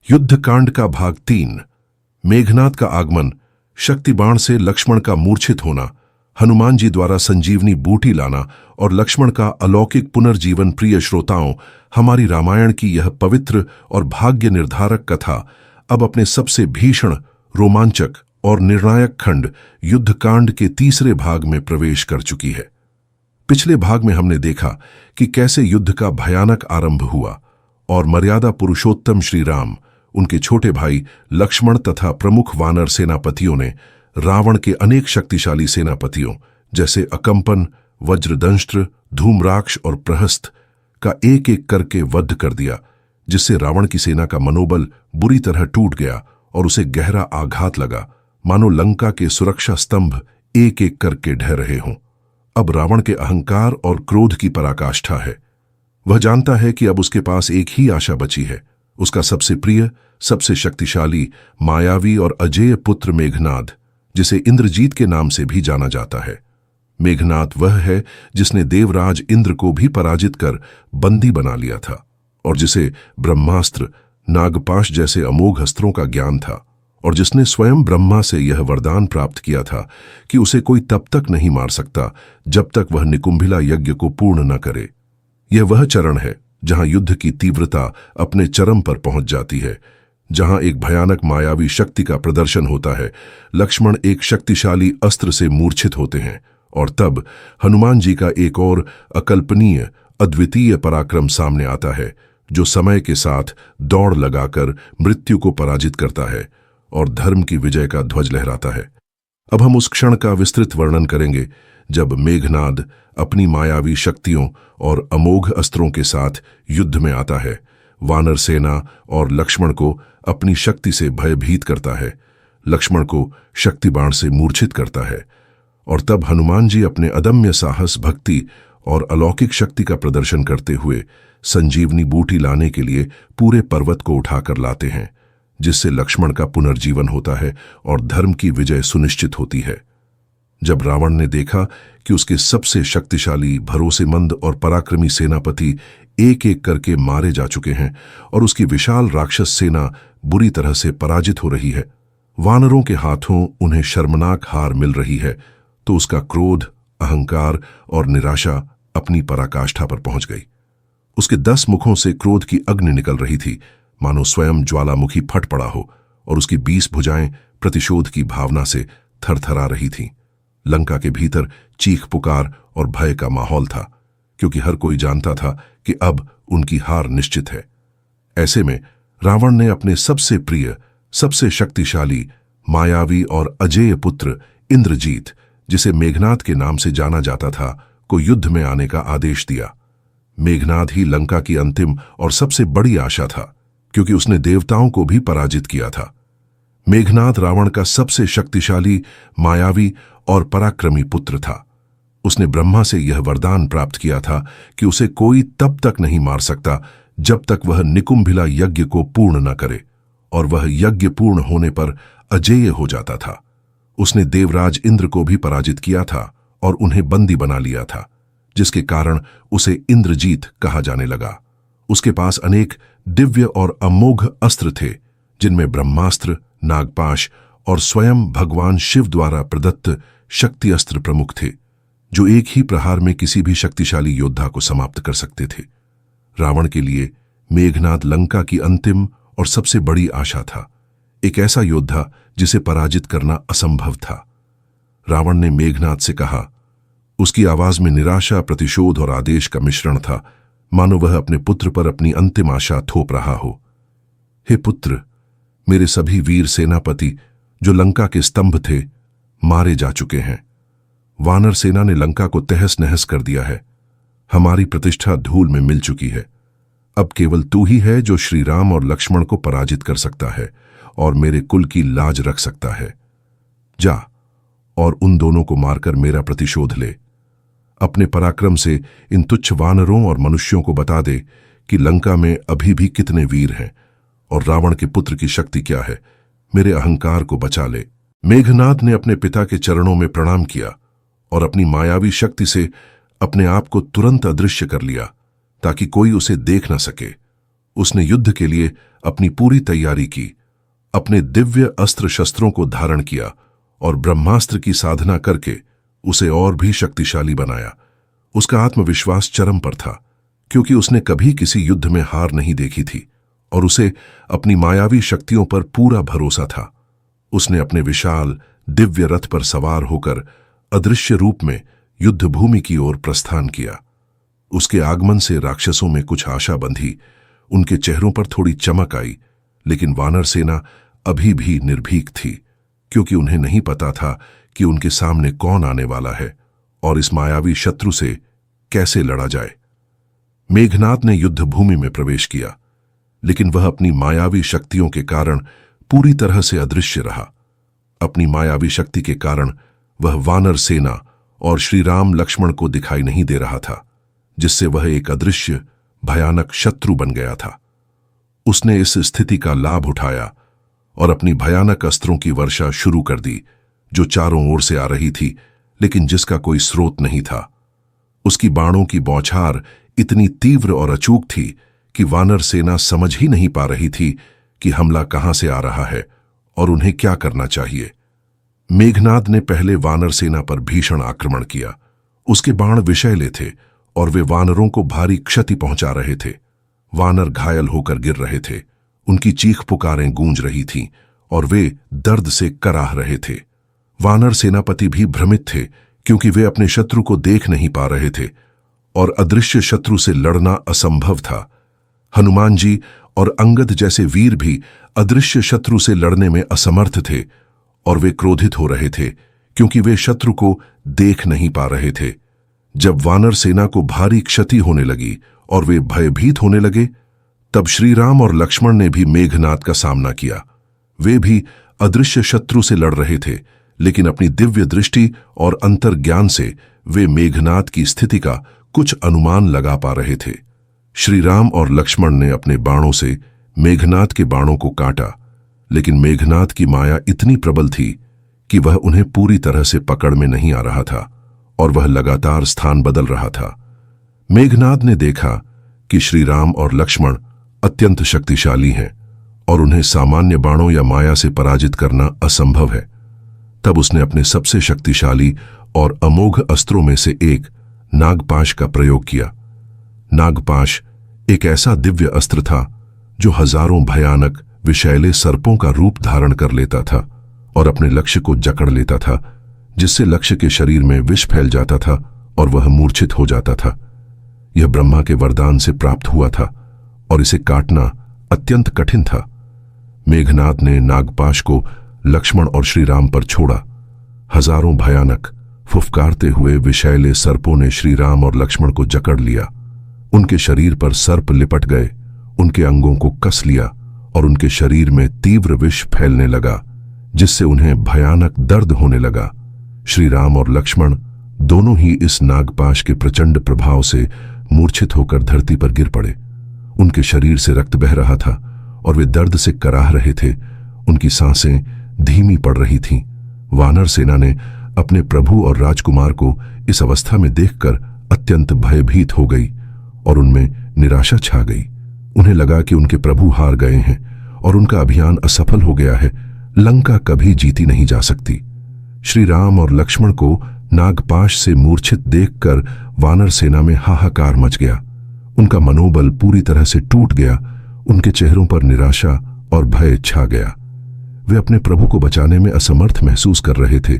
युद्धकांड का भाग 3। मेघनाद का आगमन, शक्ति बाण से लक्ष्मण का मूर्छित होना, हनुमान जी द्वारा संजीवनी बूटी लाना और लक्ष्मण का अलौकिक पुनर्जीवन। प्रिय श्रोताओं, हमारी रामायण की यह पवित्र और भाग्य निर्धारक कथा अब अपने सबसे भीषण, रोमांचक और निर्णायक खंड युद्धकांड के तीसरे भाग में प्रवेश कर चुकी है। पिछले भाग में हमने देखा कि कैसे युद्ध का भयानक आरंभ हुआ और मर्यादा पुरुषोत्तम श्री राम, उनके छोटे भाई लक्ष्मण तथा प्रमुख वानर सेनापतियों ने रावण के अनेक शक्तिशाली सेनापतियों जैसे अकंपन, वज्रदंष्ट्र, धूम्राक्ष और प्रहस्त का एक एक करके वध कर दिया, जिससे रावण की सेना का मनोबल बुरी तरह टूट गया और उसे गहरा आघात लगा, मानो लंका के सुरक्षा स्तंभ एक एक करके ढह रहे हों। अब रावण के अहंकार और क्रोध की पराकाष्ठा है। वह जानता है कि अब उसके पास एक ही आशा बची है, उसका सबसे प्रिय, सबसे शक्तिशाली, मायावी और अजेय पुत्र मेघनाद, जिसे इंद्रजीत के नाम से भी जाना जाता है। मेघनाद वह है जिसने देवराज इंद्र को भी पराजित कर बंदी बना लिया था और जिसे ब्रह्मास्त्र, नागपाश जैसे अमोघ अस्त्रों का ज्ञान था और जिसने स्वयं ब्रह्मा से यह वरदान प्राप्त किया था कि उसे कोई तब तक नहीं मार सकता जब तक वह निकुंभिला यज्ञ को पूर्ण न करे। यह वह चरण है जहां युद्ध की तीव्रता अपने चरम पर पहुंच जाती है, जहां एक भयानक मायावी शक्ति का प्रदर्शन होता है। लक्ष्मण एक शक्तिशाली अस्त्र से मूर्छित होते हैं और तब हनुमान जी का एक और अकल्पनीय, अद्वितीय पराक्रम सामने आता है, जो समय के साथ दौड़ लगाकर मृत्यु को पराजित करता है और धर्म की विजय का ध्वज लहराता है। अब हम उस क्षण का विस्तृत वर्णन करेंगे जब मेघनाद अपनी मायावी शक्तियों और अमोघ अस्त्रों के साथ युद्ध में आता है, वानर सेना और लक्ष्मण को अपनी शक्ति से भयभीत करता है, लक्ष्मण को शक्ति बाण से मूर्छित करता है और तब हनुमान जी अपने अदम्य साहस, भक्ति और अलौकिक शक्ति का प्रदर्शन करते हुए संजीवनी बूटी लाने के लिए पूरे पर्वत को उठाकर लाते हैं, जिससे लक्ष्मण का पुनर्जीवन होता है और धर्म की विजय सुनिश्चित होती है। जब रावण ने देखा कि उसके सबसे शक्तिशाली, भरोसेमंद और पराक्रमी सेनापति एक एक करके मारे जा चुके हैं और उसकी विशाल राक्षस सेना बुरी तरह से पराजित हो रही है, वानरों के हाथों उन्हें शर्मनाक हार मिल रही है, तो उसका क्रोध, अहंकार और निराशा अपनी पराकाष्ठा पर पहुंच गई। उसके 10 मुखों से क्रोध की अग्नि निकल रही थी, मानो स्वयं ज्वालामुखी फट पड़ा हो, और उसकी 20 भुजाएं प्रतिशोध की भावना से थरथरा रही थीं। लंका के भीतर चीख पुकार और भय का माहौल था, क्योंकि हर कोई जानता था कि अब उनकी हार निश्चित है। ऐसे में रावण ने अपने सबसे प्रिय, सबसे शक्तिशाली, मायावी और अजेय पुत्र इंद्रजीत, जिसे मेघनाद के नाम से जाना जाता था, को युद्ध में आने का आदेश दिया। मेघनाद ही लंका की अंतिम और सबसे बड़ी आशा था, क्योंकि उसने देवताओं को भी पराजित किया था। मेघनाद रावण का सबसे शक्तिशाली, मायावी और पराक्रमी पुत्र था। उसने ब्रह्मा से यह वरदान प्राप्त किया था कि उसे कोई तब तक नहीं मार सकता जब तक वह निकुंभिला यज्ञ को पूर्ण न करे, और वह यज्ञ पूर्ण होने पर अजेय हो जाता था। उसने देवराज इंद्र को भी पराजित किया था और उन्हें बंदी बना लिया था, जिसके कारण उसे इंद्रजीत कहा जाने लगा। उसके पास अनेक दिव्य और अमोघ अस्त्र थे, जिनमें ब्रह्मास्त्र, नागपाश और स्वयं भगवान शिव द्वारा प्रदत्त शक्ति अस्त्र प्रमुख थे, जो एक ही प्रहार में किसी भी शक्तिशाली योद्धा को समाप्त कर सकते थे। रावण के लिए मेघनाद लंका की अंतिम और सबसे बड़ी आशा था, एक ऐसा योद्धा जिसे पराजित करना असंभव था। रावण ने मेघनाद से कहा। उसकी आवाज में निराशा, प्रतिशोध और आदेश का मिश्रण था, मानो वह अपने पुत्र पर अपनी अंतिम आशा थोप रहा हो। हे पुत्र, मेरे सभी वीर सेनापति जो लंका के स्तंभ थे, मारे जा चुके हैं। वानर सेना ने लंका को तहस नहस कर दिया है। हमारी प्रतिष्ठा धूल में मिल चुकी है। अब केवल तू ही है जो श्री राम और लक्ष्मण को पराजित कर सकता है और मेरे कुल की लाज रख सकता है। जा और उन दोनों को मारकर मेरा प्रतिशोध ले। अपने पराक्रम से इन तुच्छ वानरों और मनुष्यों को बता दे कि लंका में अभी भी कितने वीर हैं और रावण के पुत्र की शक्ति क्या है। मेरे अहंकार को बचा ले। मेघनाद ने अपने पिता के चरणों में प्रणाम किया और अपनी मायावी शक्ति से अपने आप को तुरंत अदृश्य कर लिया, ताकि कोई उसे देख न सके, उसने युद्ध के लिए अपनी पूरी तैयारी की, अपने दिव्य अस्त्र शस्त्रों को धारण किया और ब्रह्मास्त्र की साधना करके उसे और भी शक्तिशाली बनाया। उसका आत्मविश्वास चरम पर था, क्योंकि उसने कभी किसी युद्ध में हार नहीं देखी थी और उसे अपनी मायावी शक्तियों पर पूरा भरोसा था। उसने अपने विशाल दिव्य रथ पर सवार होकर अदृश्य रूप में युद्ध भूमि की ओर प्रस्थान किया। उसके आगमन से राक्षसों में कुछ आशा बंधी, उनके चेहरों पर थोड़ी चमक आई, लेकिन वानर सेना अभी भी निर्भीक थी, क्योंकि उन्हें नहीं पता था कि उनके सामने कौन आने वाला है और इस मायावी शत्रु से कैसे लड़ा जाए। मेघनाद ने युद्ध भूमि में प्रवेश किया, लेकिन वह अपनी मायावी शक्तियों के कारण पूरी तरह से अदृश्य रहा। अपनी मायावी शक्ति के कारण वह वानर सेना और श्री राम लक्ष्मण को दिखाई नहीं दे रहा था, जिससे वह एक अदृश्य भयानक शत्रु बन गया था। उसने इस स्थिति का लाभ उठाया और अपनी भयानक अस्त्रों की वर्षा शुरू कर दी, जो चारों ओर से आ रही थी, लेकिन जिसका कोई स्रोत नहीं था। उसकी बाणों की बौछार इतनी तीव्र और अचूक थी कि वानर सेना समझ ही नहीं पा रही थी कि हमला कहां से आ रहा है और उन्हें क्या करना चाहिए। मेघनाद ने पहले वानर सेना पर भीषण आक्रमण किया। उसके बाण विषैले थे और वे वानरों को भारी क्षति पहुंचा रहे थे। वानर घायल होकर गिर रहे थे, उनकी चीख पुकारें गूंज रही थीं और वे दर्द से कराह रहे थे। वानर सेनापति भी भ्रमित थे, क्योंकि वे अपने शत्रु को देख नहीं पा रहे थे और अदृश्य शत्रु से लड़ना असंभव था। हनुमान जी और अंगद जैसे वीर भी अदृश्य शत्रु से लड़ने में असमर्थ थे और वे क्रोधित हो रहे थे, क्योंकि वे शत्रु को देख नहीं पा रहे थे। जब वानर सेना को भारी क्षति होने लगी और वे भयभीत होने लगे, तब श्री राम और लक्ष्मण ने भी मेघनाद का सामना किया। वे भी अदृश्य शत्रु से लड़ रहे थे, लेकिन अपनी दिव्य दृष्टि और अंतर्ज्ञान से वे मेघनाद की स्थिति का कुछ अनुमान लगा पा रहे थे। श्री राम और लक्ष्मण ने अपने बाणों से मेघनाद के बाणों को काटा, लेकिन मेघनाद की माया इतनी प्रबल थी कि वह उन्हें पूरी तरह से पकड़ में नहीं आ रहा था और वह लगातार स्थान बदल रहा था। मेघनाद ने देखा कि श्री राम और लक्ष्मण अत्यंत शक्तिशाली हैं और उन्हें सामान्य बाणों या माया से पराजित करना असंभव है। तब उसने अपने सबसे शक्तिशाली और अमोघ अस्त्रों में से एक नागपाश का प्रयोग किया। नागपाश एक ऐसा दिव्य अस्त्र था जो हजारों भयानक विषैले सर्पों का रूप धारण कर लेता था और अपने लक्ष्य को जकड़ लेता था, जिससे लक्ष्य के शरीर में विष फैल जाता था और वह मूर्छित हो जाता था। यह ब्रह्मा के वरदान से प्राप्त हुआ था और इसे काटना अत्यंत कठिन था। मेघनाद ने नागपाश को लक्ष्मण और श्री राम पर छोड़ा। हजारों भयानक फुफकारते हुए विषैले सर्पों ने श्री राम और लक्ष्मण को जकड़ लिया। उनके शरीर पर सर्प लिपट गए, उनके अंगों को कस लिया और उनके शरीर में तीव्र विष फैलने लगा, जिससे उन्हें भयानक दर्द होने लगा। श्री राम और लक्ष्मण दोनों ही इस नागपाश के प्रचंड प्रभाव से मूर्छित होकर धरती पर गिर पड़े। उनके शरीर से रक्त बह रहा था और वे दर्द से कराह रहे थे। उनकी सांसें धीमी पड़ रही थीं। वानर सेना ने अपने प्रभु और राजकुमार को इस अवस्था में देखकर अत्यंत भयभीत हो गई और उनमें निराशा छा गई। उन्हें लगा कि उनके प्रभु हार गए हैं और उनका अभियान असफल हो गया है। लंका कभी जीती नहीं जा सकती। श्री राम और लक्ष्मण को नागपाश से मूर्छित देखकर वानर सेना में हाहाकार मच गया। उनका मनोबल पूरी तरह से टूट गया। उनके चेहरों पर निराशा और भय छा गया। वे अपने प्रभु को बचाने में असमर्थ महसूस कर रहे थे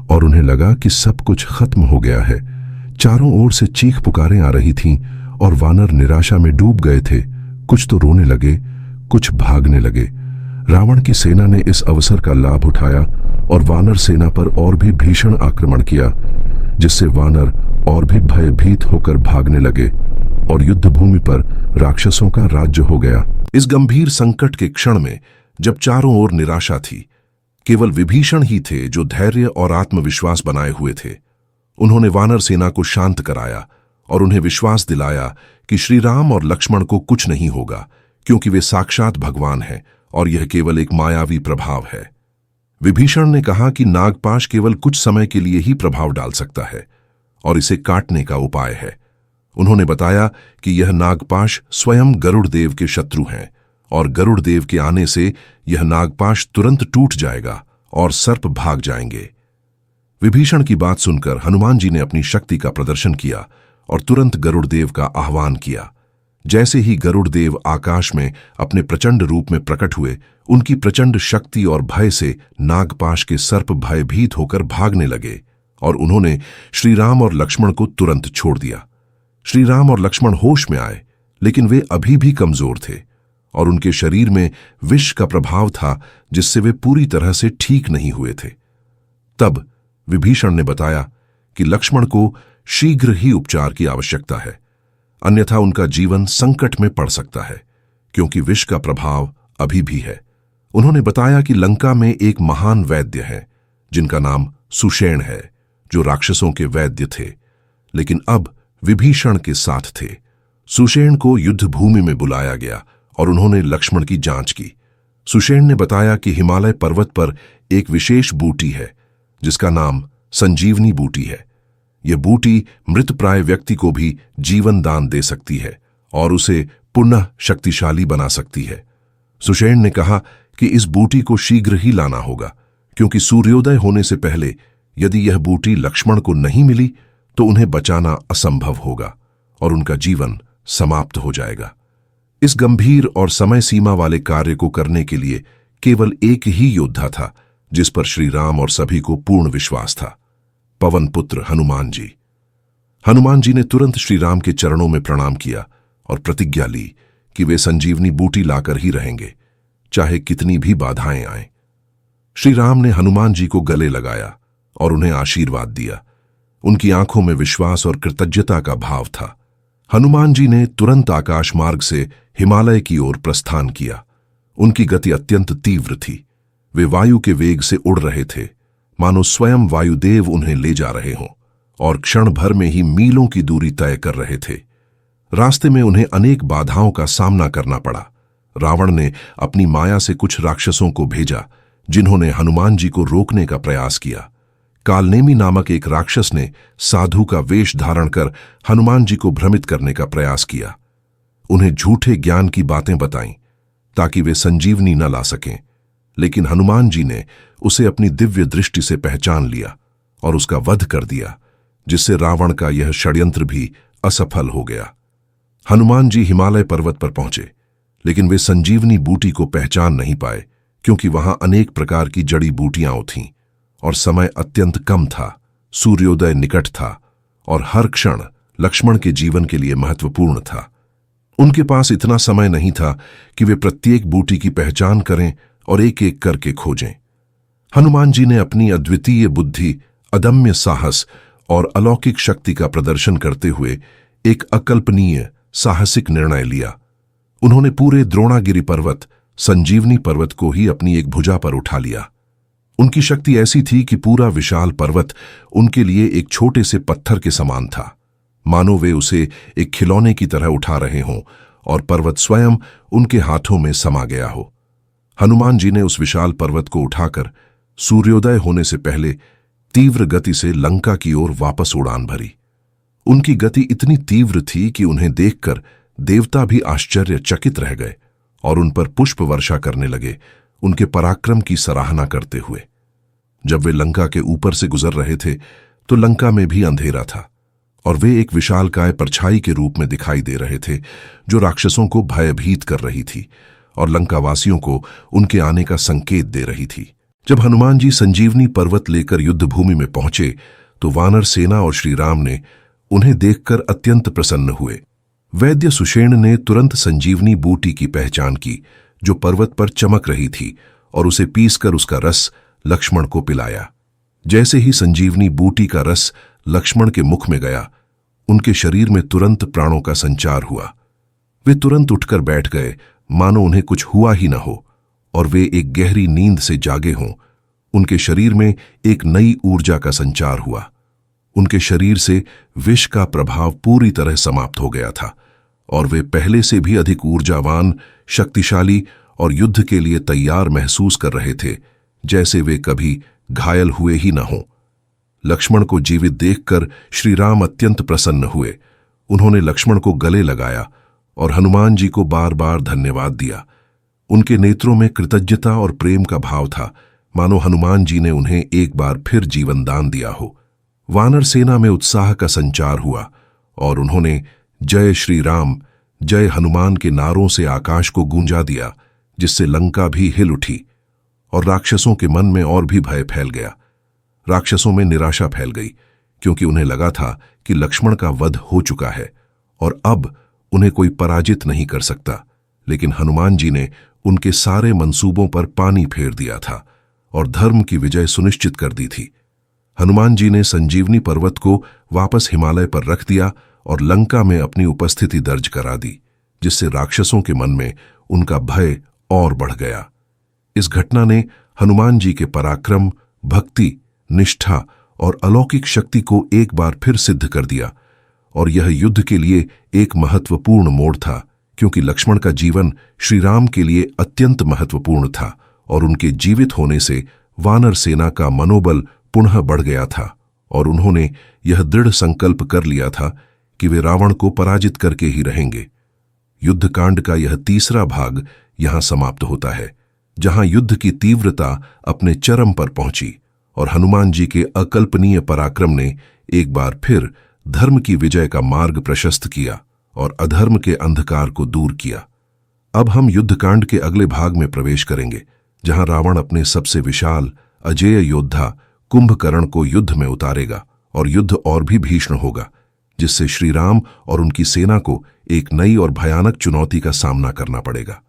और उन्हें लगा कि सब कुछ खत्म हो गया है। चारों ओर से चीख पुकारें आ रही थीं और वानर निराशा में डूब गए थे। कुछ तो रोने लगे, कुछ भागने लगे। रावण की सेना ने इस अवसर का लाभ उठाया और वानर सेना पर और भी भीषण आक्रमण किया, जिससे वानर और भी भयभीत होकर भागने लगे और युद्ध भूमि पर राक्षसों का राज्य हो गया। इस गंभीर संकट के क्षण में, जब चारों ओर निराशा थी, केवल विभीषण ही थे जो धैर्य और आत्मविश्वास बनाए हुए थे। उन्होंने वानर सेना को शांत कराया और उन्हें विश्वास दिलाया कि श्री राम और लक्ष्मण को कुछ नहीं होगा, क्योंकि वे साक्षात भगवान हैं और यह केवल एक मायावी प्रभाव है। विभीषण ने कहा कि नागपाश केवल कुछ समय के लिए ही प्रभाव डाल सकता है और इसे काटने का उपाय है। उन्होंने बताया कि यह नागपाश स्वयं गरुड़ देव के शत्रु हैं और गरुड़ देव के आने से यह नागपाश तुरंत टूट जाएगा और सर्प भाग जाएंगे। विभीषण की बात सुनकर हनुमान जी ने अपनी शक्ति का प्रदर्शन किया और तुरंत गरुड़ देव का आह्वान किया। जैसे ही गरुड़ देव आकाश में अपने प्रचंड रूप में प्रकट हुए, उनकी प्रचंड शक्ति और भय से नागपाश के सर्प भयभीत होकर भागने लगे और उन्होंने श्रीराम और लक्ष्मण को तुरंत छोड़ दिया। श्रीराम और लक्ष्मण होश में आए, लेकिन वे अभी भी कमजोर थे और उनके शरीर में विष का प्रभाव था जिससे वे पूरी तरह से ठीक नहीं हुए थे। तब विभीषण ने बताया कि लक्ष्मण को शीघ्र ही उपचार की आवश्यकता है, अन्यथा उनका जीवन संकट में पड़ सकता है, क्योंकि विष का प्रभाव अभी भी है। उन्होंने बताया कि लंका में एक महान वैद्य है जिनका नाम सुषेण है, जो राक्षसों के वैद्य थे, लेकिन अब विभीषण के साथ थे। सुषेण को युद्ध भूमि में बुलाया गया और उन्होंने लक्ष्मण की जांच की। सुषेण ने बताया कि हिमालय पर्वत पर एक विशेष बूटी है जिसका नाम संजीवनी बूटी है। यह बूटी मृतप्राय व्यक्ति को भी जीवन दान दे सकती है और उसे पुनः शक्तिशाली बना सकती है। सुषेण ने कहा कि इस बूटी को शीघ्र ही लाना होगा, क्योंकि सूर्योदय होने से पहले यदि यह बूटी लक्ष्मण को नहीं मिली तो उन्हें बचाना असंभव होगा और उनका जीवन समाप्त हो जाएगा। इस गंभीर और समय सीमा वाले कार्य को करने के लिए केवल एक ही योद्धा था जिस पर श्री राम और सभी को पूर्ण विश्वास था, पवन पुत्र हनुमान जी। हनुमान जी ने तुरंत श्री राम के चरणों में प्रणाम किया और प्रतिज्ञा ली कि वे संजीवनी बूटी लाकर ही रहेंगे, चाहे कितनी भी बाधाएं आएं। श्री राम ने हनुमान जी को गले लगाया और उन्हें आशीर्वाद दिया। उनकी आंखों में विश्वास और कृतज्ञता का भाव था। हनुमान जी ने तुरंत आकाश मार्ग से हिमालय की ओर प्रस्थान किया। उनकी गति अत्यंत तीव्र थी। वे वायु के वेग से उड़ रहे थे, मानो स्वयं वायुदेव उन्हें ले जा रहे हों, और क्षण भर में ही मीलों की दूरी तय कर रहे थे। रास्ते में उन्हें अनेक बाधाओं का सामना करना पड़ा। रावण ने अपनी माया से कुछ राक्षसों को भेजा जिन्होंने हनुमान जी को रोकने का प्रयास किया। कालनेमी नामक एक राक्षस ने साधु का वेश धारण कर हनुमान जी को भ्रमित करने का प्रयास किया। उन्हें झूठे ज्ञान की बातें बताईं ताकि वे संजीवनी न ला सकें, लेकिन हनुमान जी ने उसे अपनी दिव्य दृष्टि से पहचान लिया और उसका वध कर दिया, जिससे रावण का यह षड्यंत्र भी असफल हो गया। हनुमान जी हिमालय पर्वत पर पहुंचे, लेकिन वे संजीवनी बूटी को पहचान नहीं पाए, क्योंकि वहां अनेक प्रकार की जड़ी बूटियां थीं और समय अत्यंत कम था। सूर्योदय निकट था और हर क्षण लक्ष्मण के जीवन के लिए महत्वपूर्ण था। उनके पास इतना समय नहीं था कि वे प्रत्येक बूटी की पहचान करें और एक एक करके खोजें। हनुमान जी ने अपनी अद्वितीय बुद्धि, अदम्य साहस और अलौकिक शक्ति का प्रदर्शन करते हुए एक अकल्पनीय साहसिक निर्णय लिया। उन्होंने पूरे द्रोणागिरि पर्वत, संजीवनी पर्वत को ही अपनी एक भुजा पर उठा लिया। उनकी शक्ति ऐसी थी कि पूरा विशाल पर्वत उनके लिए एक छोटे से पत्थर के समान था, मानो वे उसे एक खिलौने की तरह उठा रहे हों और पर्वत स्वयं उनके हाथों में समा गया हो। हनुमान जी ने उस विशाल पर्वत को उठाकर सूर्योदय होने से पहले तीव्र गति से लंका की ओर वापस उड़ान भरी। उनकी गति इतनी तीव्र थी कि उन्हें देखकर देवता भी आश्चर्यचकित रह गए और उन पर पुष्प वर्षा करने लगे, उनके पराक्रम की सराहना करते हुए। जब वे लंका के ऊपर से गुजर रहे थे तो लंका में भी अंधेरा था और वे एक विशालकाय परछाई के रूप में दिखाई दे रहे थे, जो राक्षसों को भयभीत कर रही थी और लंकावासियों को उनके आने का संकेत दे रही थी। जब हनुमान जी संजीवनी पर्वत लेकर युद्ध भूमि में पहुंचे तो वानर सेना और श्री राम ने उन्हें देखकर अत्यंत प्रसन्न हुए। वैद्य सुषेण ने तुरंत संजीवनी बूटी की पहचान की जो पर्वत पर चमक रही थी और उसे पीसकर उसका रस लक्ष्मण को पिलाया। जैसे ही संजीवनी बूटी का रस लक्ष्मण के मुख में गया, उनके शरीर में तुरंत प्राणों का संचार हुआ। वे तुरंत उठकर बैठ गए, मानो उन्हें कुछ हुआ ही न हो और वे एक गहरी नींद से जागे हों। उनके शरीर में एक नई ऊर्जा का संचार हुआ। उनके शरीर से विष का प्रभाव पूरी तरह समाप्त हो गया था और वे पहले से भी अधिक ऊर्जावान, शक्तिशाली और युद्ध के लिए तैयार महसूस कर रहे थे, जैसे वे कभी घायल हुए ही न हों। लक्ष्मण को जीवित देखकर श्री राम अत्यंत प्रसन्न हुए। उन्होंने लक्ष्मण को गले लगाया और हनुमान जी को बार बार धन्यवाद दिया। उनके नेत्रों में कृतज्ञता और प्रेम का भाव था, मानो हनुमान जी ने उन्हें एक बार फिर जीवन दान दिया हो। वानर सेना में उत्साह का संचार हुआ और उन्होंने जय श्री राम, जय हनुमान के नारों से आकाश को गूंजा दिया, जिससे लंका भी हिल उठी और राक्षसों के मन में और भी भय फैल गया। राक्षसों में निराशा फैल गई, क्योंकि उन्हें लगा था कि लक्ष्मण का वध हो चुका है और अब उन्हें कोई पराजित नहीं कर सकता। लेकिन हनुमान जी ने उनके सारे मंसूबों पर पानी फेर दिया था और धर्म की विजय सुनिश्चित कर दी थी। हनुमान जी ने संजीवनी पर्वत को वापस हिमालय पर रख दिया और लंका में अपनी उपस्थिति दर्ज करा दी, जिससे राक्षसों के मन में उनका भय और बढ़ गया। इस घटना ने हनुमान जी के पराक्रम, भक्ति, निष्ठा और अलौकिक शक्ति को एक बार फिर सिद्ध कर दिया और यह युद्ध के लिए एक महत्वपूर्ण मोड़ था, क्योंकि लक्ष्मण का जीवन श्री राम के लिए अत्यंत महत्वपूर्ण था और उनके जीवित होने से वानर सेना का मनोबल पुनः बढ़ गया था और उन्होंने यह दृढ़ संकल्प कर लिया था कि वे रावण को पराजित करके ही रहेंगे। युद्धकांड का यह तीसरा भाग यहां समाप्त होता है, जहां युद्ध की तीव्रता अपने चरम पर पहुंची और हनुमान जी के अकल्पनीय पराक्रम ने एक बार फिर धर्म की विजय का मार्ग प्रशस्त किया और अधर्म के अंधकार को दूर किया। अब हम युद्धकांड के अगले भाग में प्रवेश करेंगे, जहां रावण अपने सबसे विशाल अजेय योद्धा कुंभकर्ण को युद्ध में उतारेगा और युद्ध और भी भीषण होगा, जिससे श्री राम और उनकी सेना को एक नई और भयानक चुनौती का सामना करना पड़ेगा।